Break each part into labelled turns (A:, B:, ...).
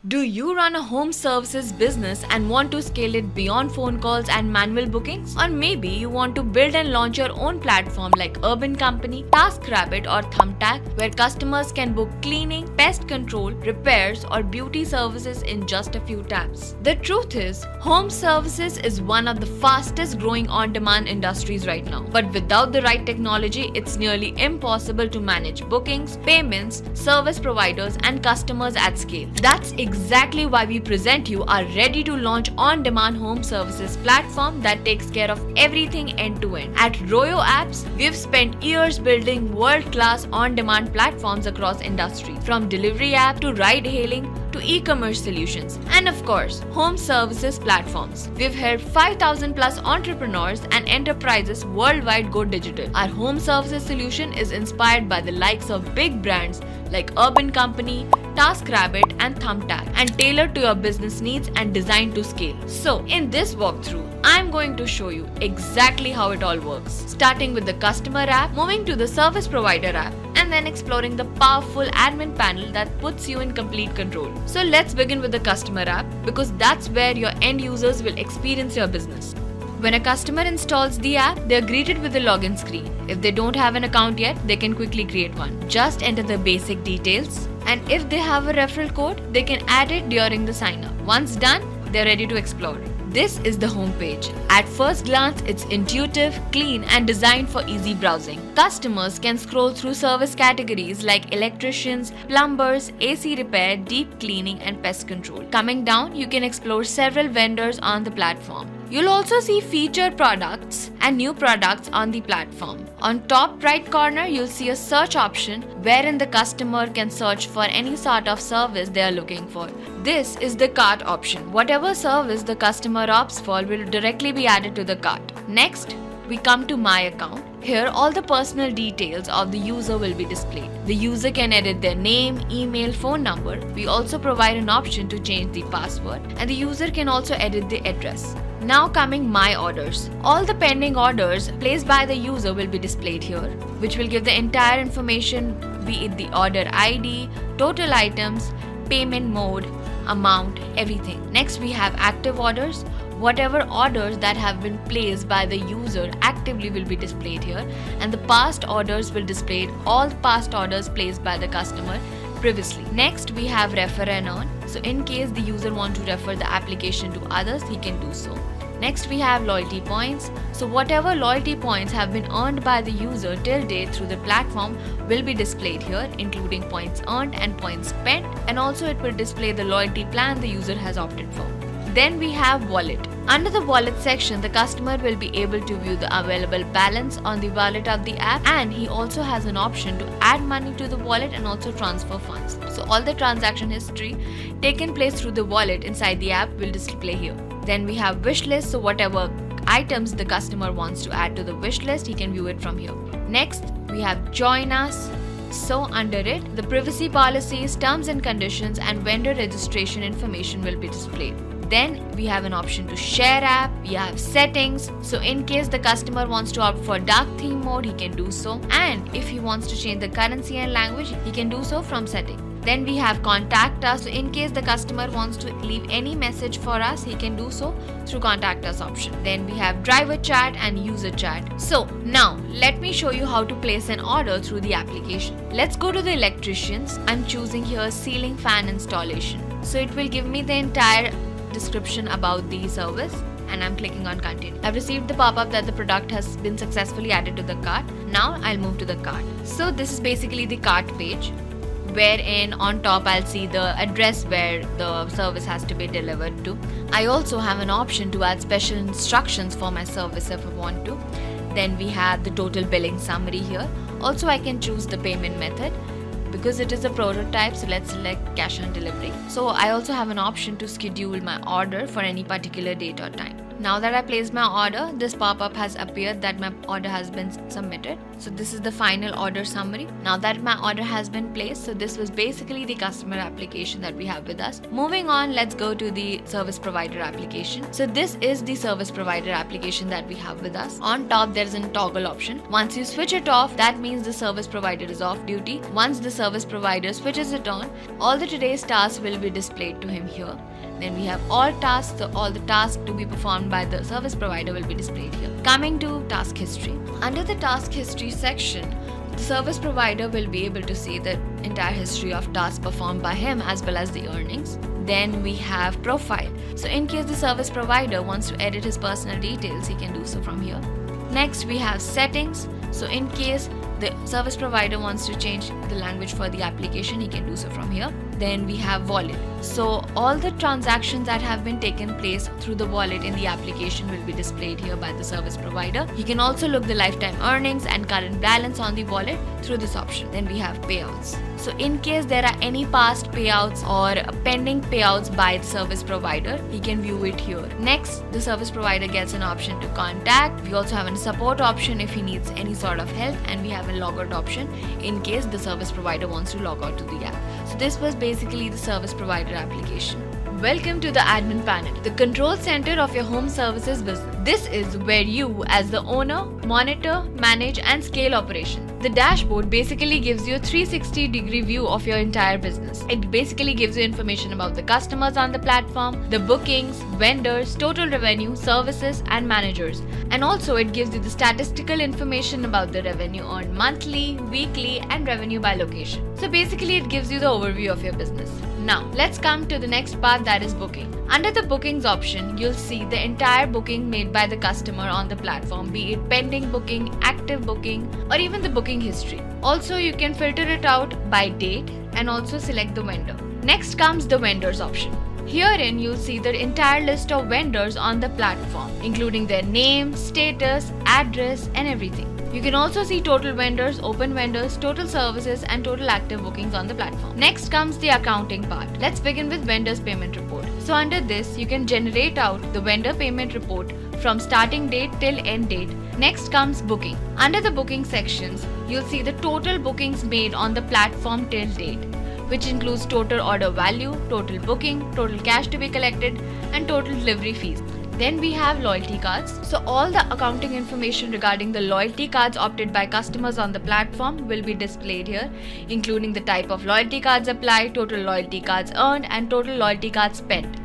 A: Do you run a home services business and want to scale it beyond phone calls and manual bookings? Or maybe you want to build and launch your own platform like Urban Company, TaskRabbit or Thumbtack, where customers can book cleaning, pest control, repairs or beauty services in just a few taps. The truth is, home services is one of the fastest growing on-demand industries right now. But without the right technology, it's nearly impossible to manage bookings, payments, service providers and customers at scale. That's exactly why we present you our ready to launch on-demand home services platform that takes care of everything end to end. At Royo Apps, we've spent years building world-class on-demand platforms across industries, from delivery app to ride-hailing to e-commerce solutions, and of course, home services platforms. We've helped 5,000 plus entrepreneurs and enterprises worldwide go digital. Our home services solution is inspired by the likes of big brands like Urban Company, TaskRabbit and Thumbtack, and tailored to your business needs and designed to scale. So, in this walkthrough, I'm going to show you exactly how it all works, starting with the customer app, moving to the service provider app, and then exploring the powerful admin panel that puts you in complete control. So let's begin with the customer app, because that's where your end users will experience your business. When a customer installs the app, they are greeted with a login screen. If they don't have an account yet, they can quickly create one. Just enter the basic details, and if they have a referral code, they can add it during the sign up. Once done, they're ready to explore. This is the home page. At first glance, it's intuitive, clean, and designed for easy browsing. Customers can scroll through service categories like electricians, plumbers, AC repair, deep cleaning, and pest control. Coming down, you can explore several vendors on the platform. You'll also see featured products and new products on the platform. On top right corner, you'll see a search option wherein the customer can search for any sort of service they are looking for. This is the cart option. Whatever service the customer opts for will directly be added to the cart. Next, we come to My Account. Here, all the personal details of the user will be displayed. The user can edit their name, email, phone number. We also provide an option to change the password, and the user can also edit the address. Now coming My Orders. All the pending orders placed by the user will be displayed here, which will give the entire information, be it the order ID, total items, payment mode, amount, everything. Next, we have active orders. Whatever orders that have been placed by the user actively will be displayed here, and the past orders will display all past orders placed by the customer previously. Next, we have Refer and Earn. So in case the user wants to refer the application to others, he can do so. Next, we have Loyalty Points. So whatever loyalty points have been earned by the user till date through the platform will be displayed here, including points earned and points spent, and also it will display the loyalty plan the user has opted for. Then we have Wallet. Under the Wallet section, the customer will be able to view the available balance on the wallet of the app, and he also has an option to add money to the wallet and also transfer funds. So all the transaction history taken place through the wallet inside the app will display here. Then we have Wish List. So whatever items the customer wants to add to the wish list, he can view it from here. Next, we have Join Us. So under it, the privacy policies, terms and conditions, and vendor registration information will be displayed. Then we have an option to share app, we have settings. So in case the customer wants to opt for dark theme mode, he can do so. And if he wants to change the currency and language, he can do so from setting. Then we have Contact Us. So in case the customer wants to leave any message for us, he can do so through Contact Us option. Then we have Driver Chat and User Chat. So now let me show you how to place an order through the application. Let's go to the electricians. I'm choosing here ceiling fan installation. So it will give me the entire description about the service, and I'm clicking on continue. I've received the pop-up that the product has been successfully added to the cart. Now I'll move to the cart. So this is basically the cart page, wherein on top I'll see the address where the service has to be delivered to. I also have an option to add special instructions for my service if I want to. Then we have the total billing summary here. Also, I can choose the payment method. Because it is a prototype, so let's select cash on delivery. So I also have an option to schedule my order for any particular date or time. Now that I placed my order, this pop-up has appeared that my order has been submitted. So this is the final order summary. Now that my order has been placed, so this was basically the customer application that we have with us. Moving on, let's go to the service provider application. So this is the service provider application that we have with us. On top, there is a toggle option. Once you switch it off, that means the service provider is off duty. Once the service provider switches it on, all the today's tasks will be displayed to him here. Then we have all tasks, so all the tasks to be performed by the service provider will be displayed here. Coming to task history. Under the task history section, the service provider will be able to see the entire history of tasks performed by him as well as the earnings. Then we have profile. So in case the service provider wants to edit his personal details, he can do so from here. Next we have settings. So in case the service provider wants to change the language for the application, he can do so from here. Then we have wallet. So all the transactions that have been taken place through the wallet in the application will be displayed here by the service provider. He can also look the lifetime earnings and current balance on the wallet through this option. Then we have payouts. So in case there are any past payouts or pending payouts by the service provider, he can view it here. Next, the service provider gets an option to contact. We also have a support option if he needs any sort of help, and we have a logout option in case the service provider wants to log out to the app. So this was basically the service provider application. Welcome to the admin panel, the control center of your home services business. This is where you, as the owner, monitor, manage, and scale operations. The dashboard basically gives you a 360-degree view of your entire business. It basically gives you information about the customers on the platform, the bookings, vendors, total revenue, services, and managers. And also it gives you the statistical information about the revenue earned monthly, weekly, and revenue by location. So basically it gives you the overview of your business. Now, let's come to the next part, that is booking. Under the bookings option, you'll see the entire booking made by the customer on the platform, be it pending booking, active booking, or even the booking history. Also, you can filter it out by date and also select the vendor. Next comes the vendors option. Herein, you'll see the entire list of vendors on the platform, including their name, status, address, and everything. You can also see total vendors, open vendors, total services, and total active bookings on the platform. Next comes the accounting part. Let's begin with vendors payment report. So under this, you can generate out the vendor payment report from starting date till end date. Next comes booking. Under the booking sections, you'll see the total bookings made on the platform till date, which includes total order value, total booking, total cash to be collected, and total delivery fees. Then we have loyalty cards. So all the accounting information regarding the loyalty cards opted by customers on the platform will be displayed here, including the type of loyalty cards applied, total loyalty cards earned, and total loyalty cards spent.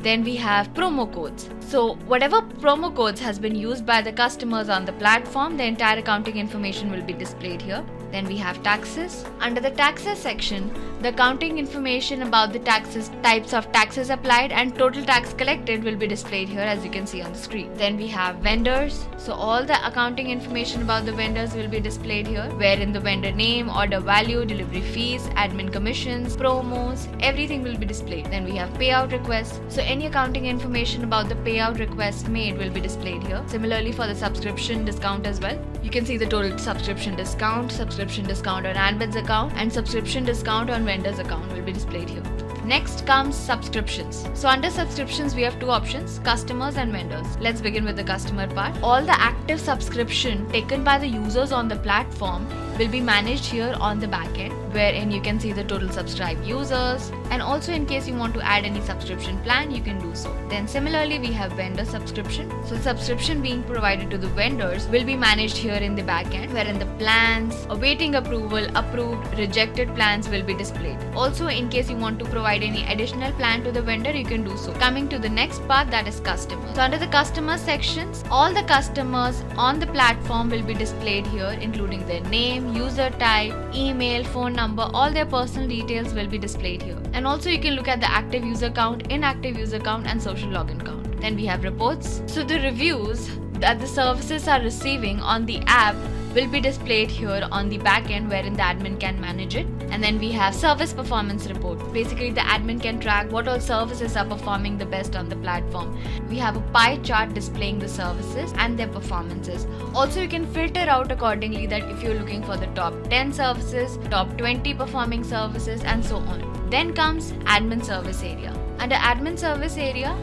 A: Then we have promo codes. So whatever promo codes has been used by the customers on the platform, the entire accounting information will be displayed here. Then we have taxes. Under the taxes section, the accounting information about the taxes, types of taxes applied, and total tax collected will be displayed here, as you can see on the screen. Then we have vendors. So all the accounting information about the vendors will be displayed here, wherein the vendor name, order value, delivery fees, admin commissions, promos, everything will be displayed. Then we have payout requests. So any accounting information about the payout request made will be displayed here. Similarly for the subscription discount as well. You can see the total subscription discount on admin's account, and subscription discount on vendor's account will be displayed here. Next comes subscriptions. So under subscriptions, we have two options, customers and vendors. Let's begin with the customer part. All the active subscription taken by the users on the platform will be managed here on the backend, wherein you can see the total subscribed users, and also in case you want to add any subscription plan, you can do so. Then similarly, we have vendor subscription. So subscription being provided to the vendors will be managed here in the backend, wherein the plans, awaiting approval, approved, rejected plans will be displayed. Also, in case you want to provide any additional plan to the vendor, you can do so. Coming to the next part, that is customers. So under the customer sections, all the customers on the platform will be displayed here, including their name, user type, email, phone number, all their personal details will be displayed here. And also you can look at the active user count, inactive user count, and social login count. Then we have reports. So the reviews that the services are receiving on the app will be displayed here on the backend, wherein the admin can manage it. And then we have service performance report. Basically, the admin can track what all services are performing the best on the platform. We have a pie chart displaying the services and their performances. Also, you can filter out accordingly, that if you're looking for the top 10 services, top 20 performing services, and so on. Then comes admin service area. Under admin service area,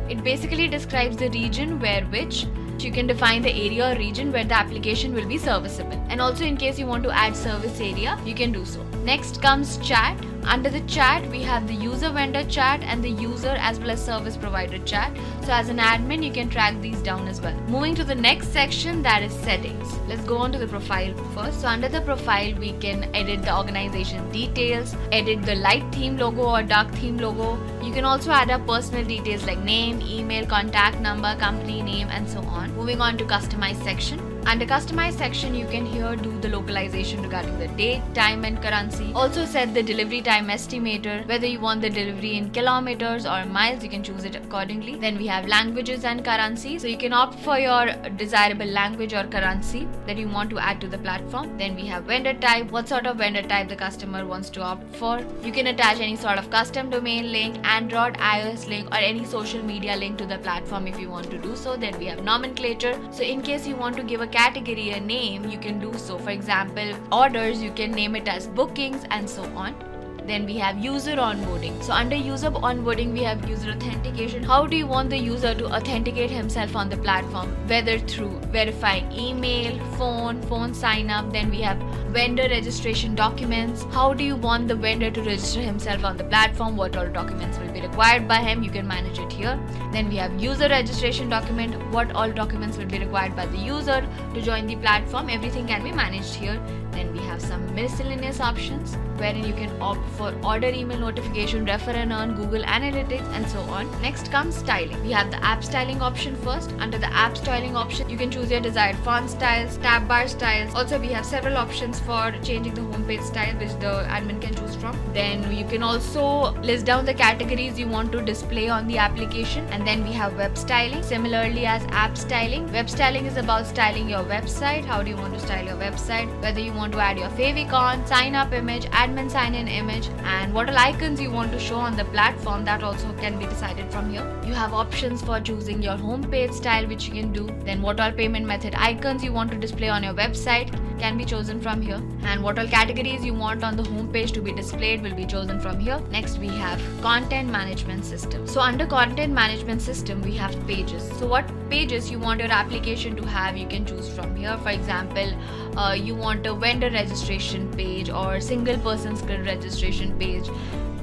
A: It basically describes the region which you can define the area or region where the application will be serviceable. And also in case you want to add service area, you can do so. Next comes chat. Under the chat, we have the user vendor chat and the user as well as service provider chat. So as an admin, you can track these down as well. Moving to the next section, that is settings. Let's go on to the profile first. So under the profile, we can edit the organization details, edit the light theme logo or dark theme logo. You can also add up personal details like name, email, contact number, company name, and so on. Moving on to customize section. Under customize section, you can here do the localization regarding the date, time and currency. Also set the delivery time estimator. Whether you want the delivery in kilometers or miles, you can choose it accordingly. Then we have languages and currency. So you can opt for your desirable language or currency that you want to add to the platform. Then we have vendor type. What sort of vendor type the customer wants to opt for. You can attach any sort of custom domain link, Android, iOS link or any social media link to the platform if you want to do so. Then we have nomenclature. So in case you want to give a category a name, you can do so. For example, orders, you can name it as bookings and so on. Then we have user onboarding. So under user onboarding, we have user authentication. How do you want the user to authenticate himself on the platform? Whether through verifying email, phone sign up. Then we have vendor registration documents. How do you want the vendor to register himself on the platform? What all documents will be required by him? You can manage it here. Then we have user registration document. What all documents will be required by the user to join the platform? Everything can be managed here. Then we have some miscellaneous options wherein you can opt for order email notification, refer and earn, Google Analytics and so on. Next comes styling. We have the app styling option first. Under the app styling option, you can choose your desired font styles, tab bar styles. Also, we have several options for changing the homepage style which the admin can choose from. Then you can also list down the categories you want to display on the application. And then we have web styling. Similarly as app styling, web styling is about styling your website. How do you want to style your website? Whether you want to add your favicon, sign up image, admin sign in image, and what all icons you want to show on the platform, that also can be decided from here. You have options for choosing your homepage style which you can do. Then what all payment method icons you want to display on your website can be chosen from here, and what all categories you want on the homepage to be displayed will be chosen from here. Next we have content management system. So under content management system we have pages. So what pages you want your application to have, you can choose from here. For example, you want a vendor registration page or single person skill registration page.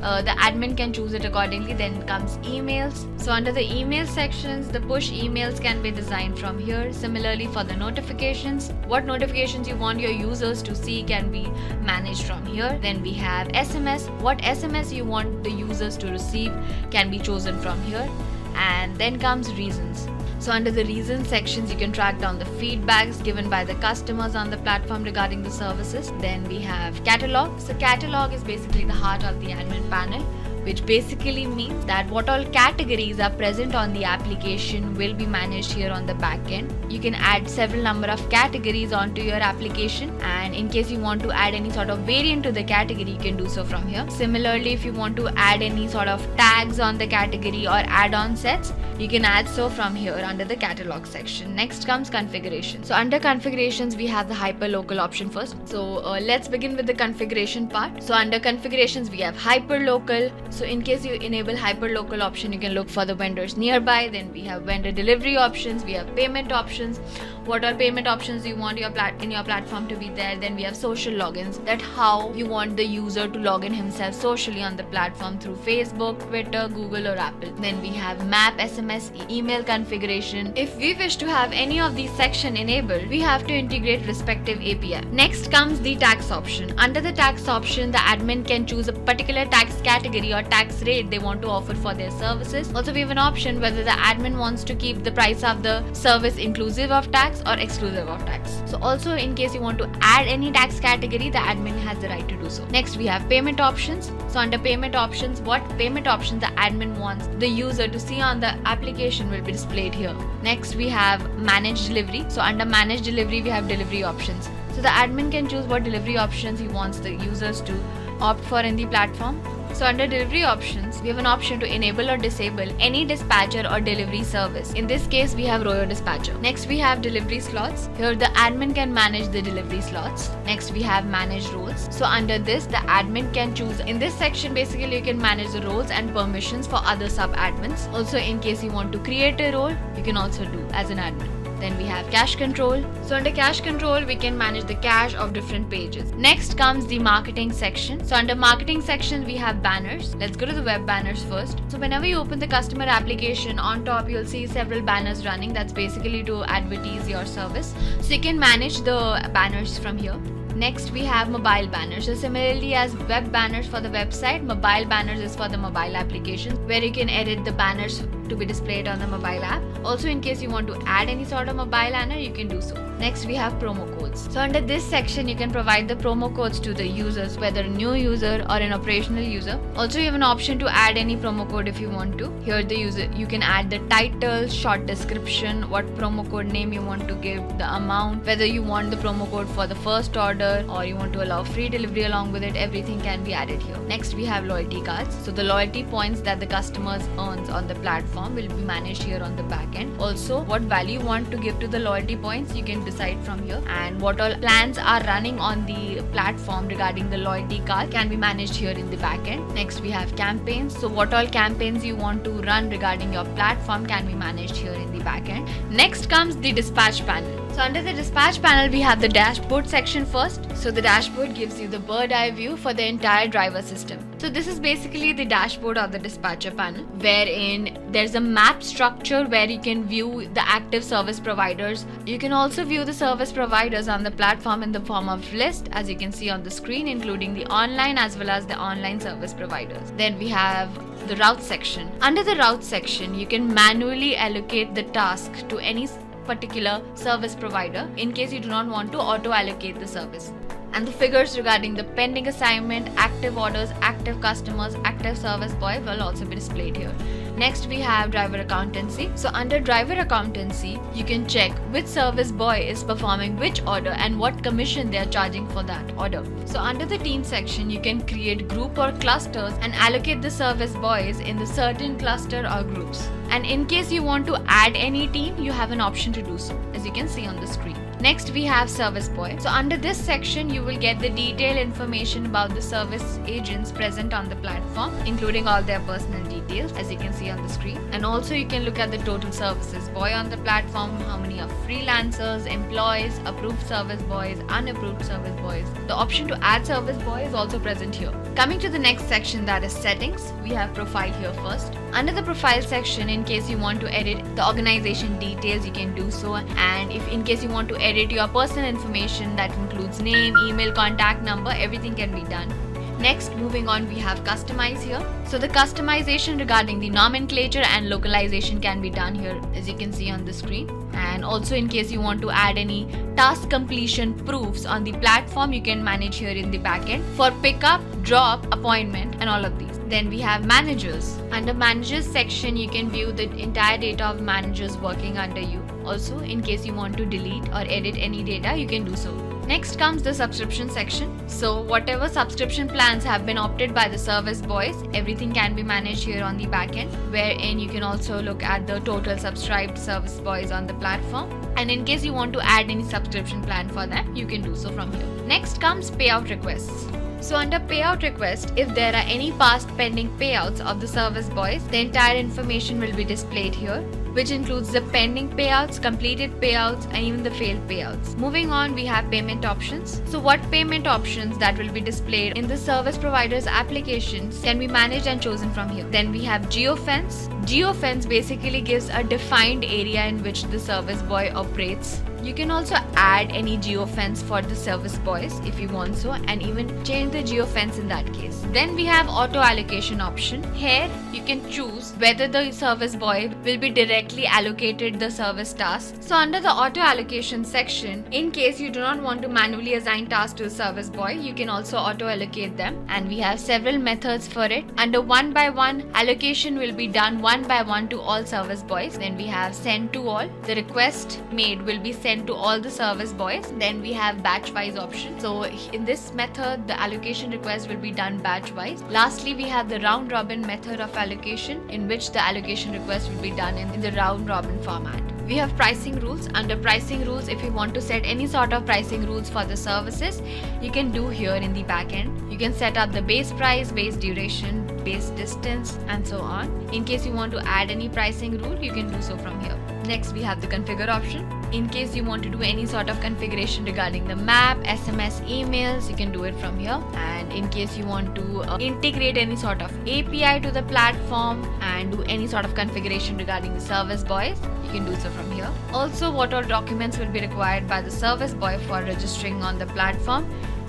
A: The admin can choose it accordingly. Then comes emails. So under the email sections, the push emails can be designed from here. Similarly for the notifications, what notifications you want your users to see can be managed from here. Then we have SMS. What SMS you want the users to receive can be chosen from here. And then comes reasons. So under the reasons sections, you can track down the feedbacks given by the customers on the platform regarding the services. Then we have catalog. So catalog is basically the heart of the admin panel, which basically means that what all categories are present on the application will be managed here on the back end. You can add several number of categories onto your application, and in case you want to add any sort of variant to the category, you can do so from here. Similarly, if you want to add any sort of tags on the category or add-on sets, you can add so from here under the catalog section. Next comes configuration. So under configurations, we have the hyperlocal option first. So let's begin with the configuration part. So under configurations, we have hyperlocal. So in case you enable hyperlocal option, you can look for the vendors nearby. Then we have vendor delivery options. We have payment options. What are payment options you want in your platform to be there? Then we have social logins, that how you want the user to log in himself socially on the platform through Facebook, Twitter, Google or Apple. Then we have map, SMS, email configuration. If we wish to have any of these section enabled, we have to integrate respective API. Next comes the tax option. Under the tax option, the admin can choose a particular tax category or tax rate they want to offer for their services. Also, we have an option whether the admin wants to keep the price of the service inclusive of tax or exclusive of tax. So also in case you want to add any tax category, the admin has the right to do so. Next we have payment options. So under payment options, what payment options the admin wants the user to see on the application will be displayed here. Next we have managed delivery. So under managed delivery, we have delivery options. So the admin can choose what delivery options he wants the users to opt for in the platform. So under delivery options, we have an option to enable or disable any dispatcher or delivery service. In this case, we have Royo dispatcher. Next, we have delivery slots. Here the admin can manage the delivery slots. Next, we have manage roles. So under this, the admin can choose. In this section, basically you can manage the roles and permissions for other sub-admins. Also, in case you want to create a role, you can also do as an admin. Then we have cache control. So under cache control, we can manage the cache of different pages. Next comes the marketing section. So under marketing section, we have banners. Let's go to the web banners first. So whenever you open the customer application, on top you'll see several banners running. That's basically to advertise your service. So you can manage the banners from here. Next, we have mobile banners. So similarly as web banners for the website, mobile banners is for the mobile applications, where you can edit the banners to be displayed on the mobile app. Also, in case you want to add any sort of mobile banner, you can do so. Next, we have promo codes. So under this section, you can provide the promo codes to the users, whether a new user or an operational user. Also, you have an option to add any promo code if you want to. Here the user, you can add the title, short description, what promo code name you want to give, the amount, whether you want the promo code for the first order or you want to allow free delivery along with it. Everything can be added here. Next, we have loyalty cards. So the loyalty points that the customers earns on the platform will be managed here on the back end. Also, what value you want to give to the loyalty points, you can decide from here, and what all plans are running on the platform regarding the loyalty card can be managed here in the back end. Next, we have campaigns. So what all campaigns you want to run regarding your platform can be managed here in the back end. Next comes the dispatch panel. So under the dispatch panel, we have the dashboard section first. So the dashboard gives you the bird eye view for the entire driver system. So this is basically the dashboard of the dispatcher panel, wherein there's a map structure where you can view the active service providers. You can also view the service providers on the platform in the form of list, as you can see on the screen, including the online as well as the online service providers. Then we have the route section. Under the route section, you can manually allocate the task to any particular service provider in case you do not want to auto allocate the service. And the figures regarding the pending assignment, active orders, active customers, active service boy will also be displayed here. Next, we have driver accountancy. So under driver accountancy, you can check which service boy is performing which order and what commission they are charging for that order. So under the team section, you can create group or clusters and allocate the service boys in the certain cluster or groups. And in case you want to add any team, you have an option to do so, as you can see on the screen. Next, we have service boy. So under this section, you will get the detailed information about the service agents present on the platform, including all their personal details, as you can see on the screen. And also you can look at the total services boy on the platform, how many are freelancers, employees, approved service boys, unapproved service boys. The option to add service boy is also present here. Coming to the next section, that is settings, we have profile here first. Under the profile section, in case you want to edit the organization details, you can do so. And if in case you want to edit your personal information, that includes name, email, contact number, everything can be done. Next, moving on, we have customize here. So the customization regarding the nomenclature and localization can be done here, as you can see on the screen. And also in case you want to add any task completion proofs on the platform, you can manage here in the backend for pickup, drop, appointment, and all of these. Then we have managers. Under managers section, you can view the entire data of managers working under you. Also, in case you want to delete or edit any data, you can do so. Next comes the subscription section. So whatever subscription plans have been opted by the service boys, everything can be managed here on the backend, wherein you can also look at the total subscribed service boys on the platform. And in case you want to add any subscription plan for them, you can do so from here. Next comes payout requests. So under payout request, if there are any past pending payouts of the service boys, the entire information will be displayed here, which includes the pending payouts, completed payouts, and even the failed payouts. Moving on, we have payment options. So what payment options that will be displayed in the service provider's applications can be managed and chosen from here. Then we have geofence. Geofence basically gives a defined area in which the service boy operates. You can also add any geofence for the service boys if you want so, and even change the geofence in that case. Then we have auto allocation option. Here you can choose whether the service boy will be directly allocated the service task. So under the auto allocation section, in case you do not want to manually assign tasks to the service boy, you can also auto allocate them, and we have several methods for it. Under 1 by 1, allocation will be done 1 by 1 to all service boys. Then we have send to all. The request made will be sent sent to all the service boys. Then we have batch wise option. So in this method, the allocation request will be done batch wise. Lastly, we have the round robin method of allocation, in which the allocation request will be done in the round robin format. We have pricing rules. Under pricing rules, if you want to set any sort of pricing rules for the services, you can do here in the back end. You can set up the base price, base duration, base distance, and so on. In case you want to add any pricing rule, you can do so from here. Next, we have the configure option. In case you want to do any sort of configuration regarding the map, SMS, emails, you can do it from here. And in case you want to integrate any sort of API to the platform and do any sort of configuration regarding the service boys, you can do so from here. Also, what all documents will be required by the service boy for registering on the platform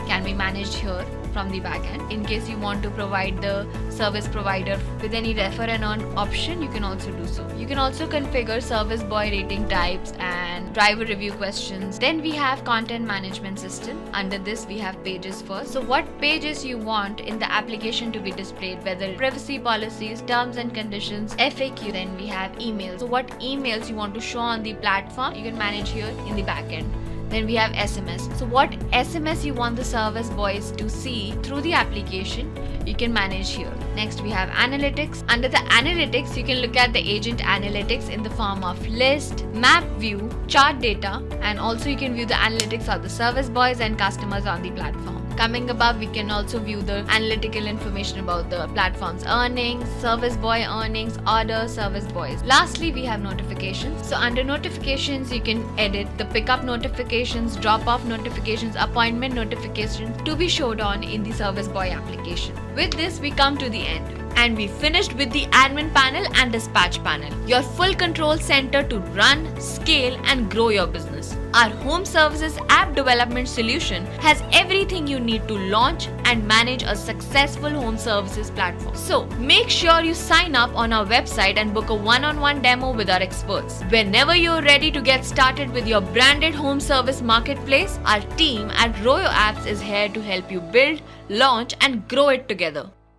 A: can be managed here from the backend. In case you want to provide the service provider with any refer and earn option, you can also do so. You can also configure service boy rating types and driver review questions. Then we have content management system. Under this, we have pages first. So what pages you want in the application to be displayed, whether privacy policies, terms and conditions, FAQ. Then we have emails. So what emails you want to show on the platform, you can manage here in the backend. Then we have SMS. So what SMS you want the service boys to see through the application, you can manage here. Next, we have analytics. Under the analytics, you can look at the agent analytics in the form of list, map view, chart data, and also you can view the analytics of the service boys and customers on the platform. Coming above, we can also view the analytical information about the platform's earnings, service boy earnings, order, service boys. Lastly, we have notifications. So under notifications, you can edit the pickup notifications, drop-off notifications, appointment notifications to be showed on in the service boy application. With this, we come to the end. And we finished with the admin panel and dispatch panel, your full control center to run, scale, and grow your business. Our home services app development solution has everything you need to launch and manage a successful home services platform. So make sure you sign up on our website and book a one-on-one demo with our experts. Whenever you're ready to get started with your branded home service marketplace, our team at Royo Apps is here to help you build, launch, and grow it together.